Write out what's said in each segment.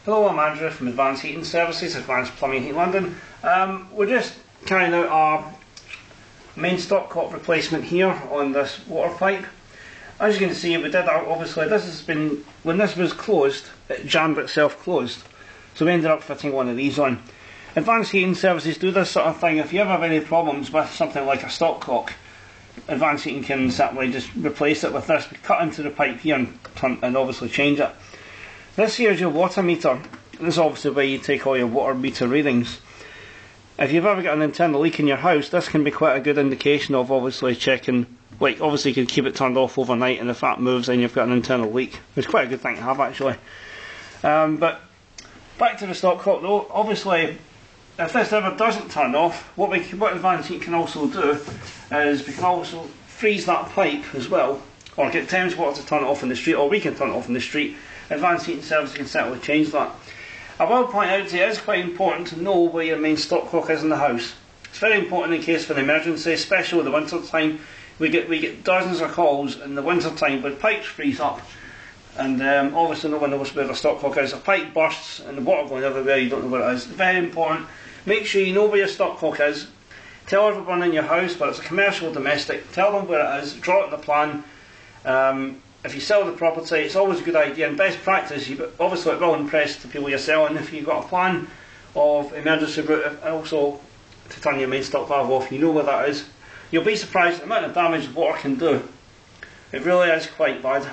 Hello, I'm Andrew from Advanced Heating Services, Advanced Plumbing Heat London. We're just carrying out our main stopcock replacement here on this water pipe. As you can see, we did obviously this has been, when this was closed, it jammed itself closed. So we ended up fitting one of these on. Advanced Heating Services do this sort of thing. If you ever have any problems with something like a stopcock, Advanced Heating can simply just replace it with this. We cut into the pipe here and obviously change it. This here is your water meter. This is obviously where you take all your water meter readings. If you've ever got an internal leak in your house, this can be quite a good indication of obviously checking, like obviously you can keep it turned off overnight, and if that moves then you've got an internal leak. It's quite a good thing to have actually. But back to the stopcock though, obviously if this ever doesn't turn off, what Advanced Heat can also do is we can also freeze that pipe as well, or get Thames Water to turn it off in the street, or we can turn it off in the street. Advanced Heating Services can certainly change that. I will point out to you, it is quite important to know where your main stopcock is in the house. It's very important in case of an emergency, especially in the winter time. We get dozens of calls in the winter time where pipes freeze up, and obviously no one knows where the stopcock is. A pipe bursts and the water going everywhere, you don't know where it is. Very important. Make sure you know where your stopcock is. Tell everyone in your house, whether it's a commercial or domestic, tell them where it is, draw it in the plan. If you sell the property, it's always a good idea, and best practice, obviously it will impress the people you're selling if you've got a plan of emergency route, and also to turn your main stop valve off, you know where that is. You'll be surprised at the amount of damage water can do. It really is quite bad.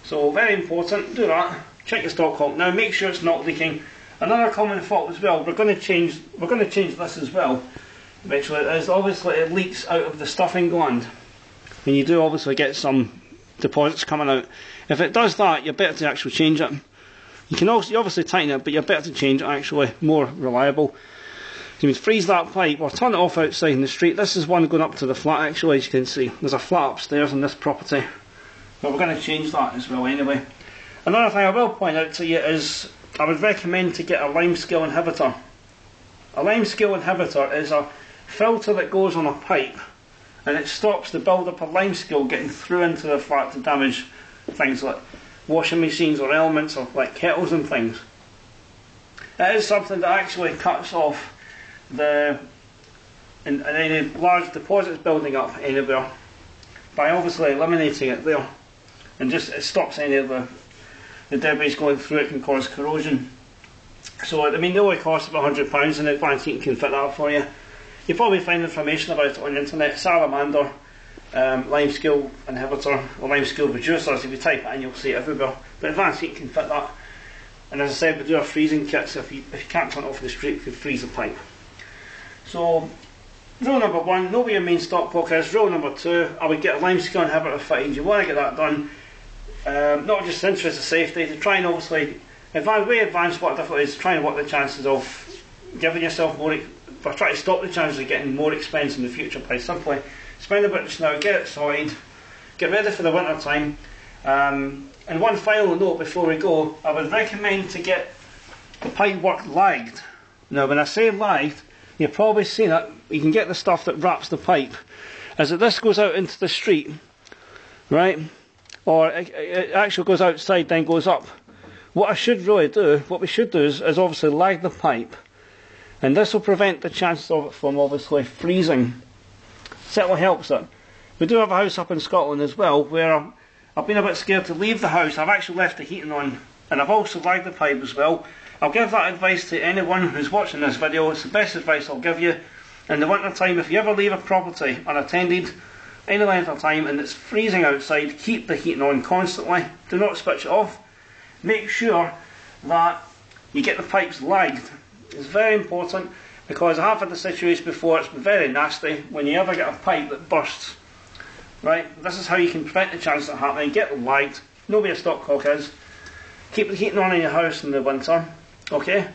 So very important, do that. Check your stopcock now, make sure it's not leaking. Another common fault as well, we're going to change this as well. Eventually it is, obviously it leaks out of the stuffing gland. And you do obviously get some deposits coming out. If it does that, you're better to actually change it. You obviously tighten it, but you're better to change it actually, more reliable. You can freeze that pipe or turn it off outside in the street. This is one going up to the flat actually, as you can see. There's a flat upstairs in this property. But we're going to change that as well anyway. Another thing I will point out to you is I would recommend to get a limescale inhibitor. A limescale inhibitor is a filter that goes on a pipe, and it stops the build-up of limescale getting through into the flat to damage things like washing machines or elements or like kettles and things. It is something that actually cuts off any large deposits building up anywhere by obviously eliminating it there, and just it stops any of the debris going through. It can cause corrosion. So I mean, the only cost of £100, and Advanced Heating can fit that for you. You'll probably find information about it on the internet. Salamander, limescale inhibitor, or limescale reducers. If you type it in, you'll see it everywhere. But Advanced Heat can fit that. And as I said, we do our freezing kits. If you can't turn it off the street, you can freeze the pipe. So, rule number 1, know where your main stopcock is. Rule number 2, I would get a limescale inhibitor fitted. You want to get that done, not just in the interest of safety, to try and obviously, way advanced what difficult is, try and work the chances of giving yourself more, or try to stop the chances of getting more expense in the future by simply spend a bit just now, get it sorted, get ready for the winter time. And one final note before we go, I would recommend to get the pipe work lagged. Now when I say lagged, you've probably seen it, you can get the stuff that wraps the pipe. As this goes out into the street, right, or it actually goes outside then goes up. What we should do is obviously lag the pipe, and this will prevent the chances of it from obviously freezing. Certainly helps it. We do have a house up in Scotland as well where I've been a bit scared to leave the house. I've actually left the heating on, and I've also lagged the pipe as well. I'll give that advice to anyone who's watching this video. It's the best advice I'll give you. In the winter time, if you ever leave a property unattended any length of time and it's freezing outside, keep the heating on constantly. Do not switch it off. Make sure that you get the pipes lagged. It's very important, because I have had the situation before. It's been very nasty when you ever get a pipe that bursts. Right, this is how you can prevent the chance of happening. Get them lagged, know where your stopcock is, keep the heating on in your house in the winter, okay?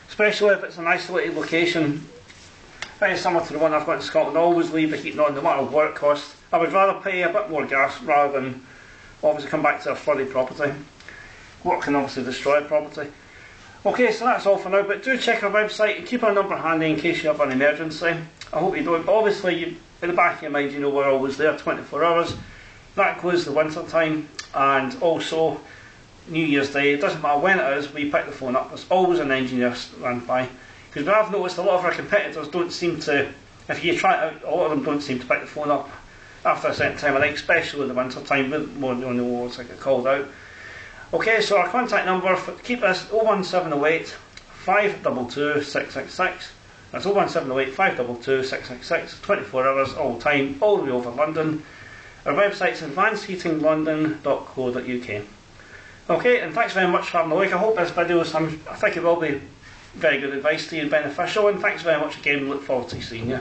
Especially if it's an isolated location, very similar to the one I've got in Scotland. Always leave the heating on no matter what it costs. I would rather pay a bit more gas rather than obviously come back to a flooded property. What can obviously destroy a property. Okay, so that's all for now, but do check our website and keep our number handy in case you have an emergency. I hope you don't, but obviously in the back of your mind you know we're always there 24 hours. That includes the winter time, and also New Year's Day, it doesn't matter when it is, we pick the phone up. There's always an engineer stand by. Because I've noticed a lot of our competitors don't seem to, if you try it out, a lot of them don't seem to pick the phone up after a certain time of night, especially in the winter time, with more on the walls I get called out. Okay, so our contact number, keep this 01708 522 666. That's 01708 522 666, 24 hours, all the time, all the way over London. Our website's advancedheatinglondon.co.uk. Okay, and thanks very much for having a look. I hope this video, I think it will be very good advice to you and beneficial, and thanks very much again. Look forward to seeing you.